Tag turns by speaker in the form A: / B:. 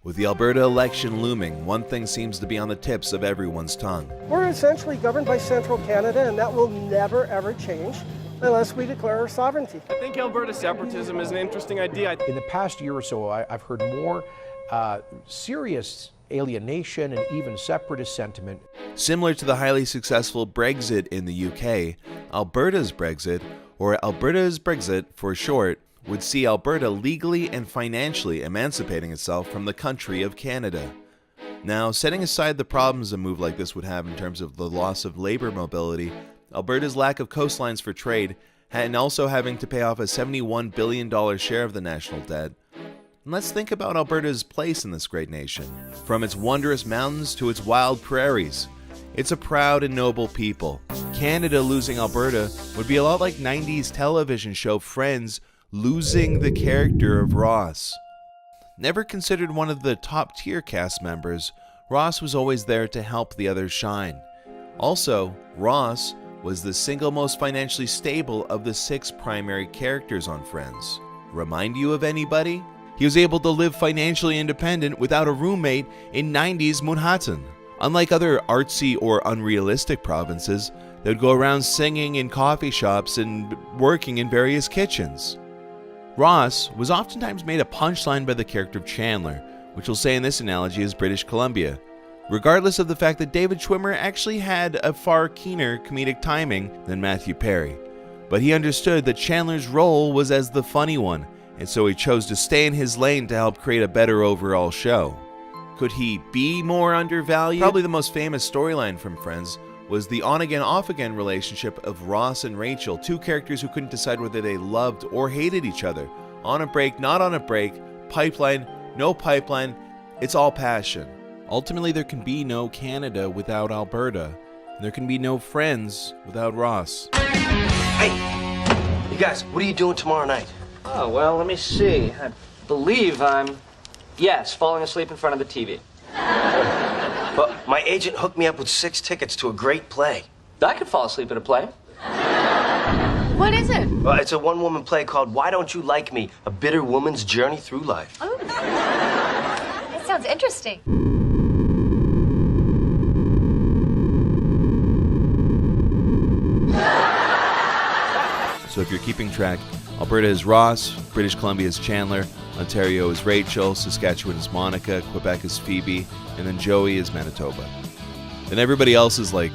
A: With the Alberta election looming, one thing seems to be on the tips of everyone's tongue.
B: We're essentially governed by central Canada, and that will never ever change unless we declare our sovereignty.
C: I think Alberta separatism is an interesting idea.
D: In the past year or so, I've heard more serious alienation and even separatist sentiment.
A: Similar to the highly successful Brexit in the UK, Alberta's Brexit, or Alberta's Brexit for short, would see Alberta legally and financially emancipating itself from the country of Canada. Now, setting aside the problems a move like this would have in terms of the loss of labor mobility, Alberta's lack of coastlines for trade, and also having to pay off a $71 billion share of the national debt. And let's think about Alberta's place in this great nation. From its wondrous mountains to its wild prairies, it's a proud and noble people. Canada losing Alberta would be a lot like 90s television show Friends losing the character of Ross. Never considered one of the top-tier cast members, Ross was always there to help the others shine. Also, Ross was the single most financially stable of the 6 primary characters on Friends. Remind you of anybody? He was able to live financially independent without a roommate in 90s Manhattan. Unlike other artsy or unrealistic provinces, they would go around singing in coffee shops and working in various kitchens. Ross was oftentimes made a punchline by the character of Chandler, which we'll say in this analogy is British Columbia, regardless of the fact that David Schwimmer actually had a far keener comedic timing than Matthew Perry. But he understood that Chandler's role was as the funny one, and so he chose to stay in his lane to help create a better overall show. Could he be more undervalued? Probably the most famous storyline from Friends was the on-again, off-again relationship of Ross and Rachel, 2 characters who couldn't decide whether they loved or hated each other. On a break, not on a break, pipeline, no pipeline, it's all passion. Ultimately, there can be no Canada without Alberta, and there can be no Friends without Ross.
E: Hey, you guys, what are you doing tomorrow night?
F: Oh, well, let me see. I believe yes, falling asleep in front of the TV.
E: Well, my agent hooked me up with 6 tickets to a great play.
F: I could fall asleep at a play.
G: What is it?
E: Well, it's a one-woman play called Why Don't You Like Me? A Bitter Woman's Journey Through Life.
G: Oh, that sounds interesting.
A: So if you're keeping track, Alberta is Ross, British Columbia is Chandler, Ontario is Rachel, Saskatchewan is Monica, Quebec is Phoebe, and then Joey is Manitoba. And everybody else is like...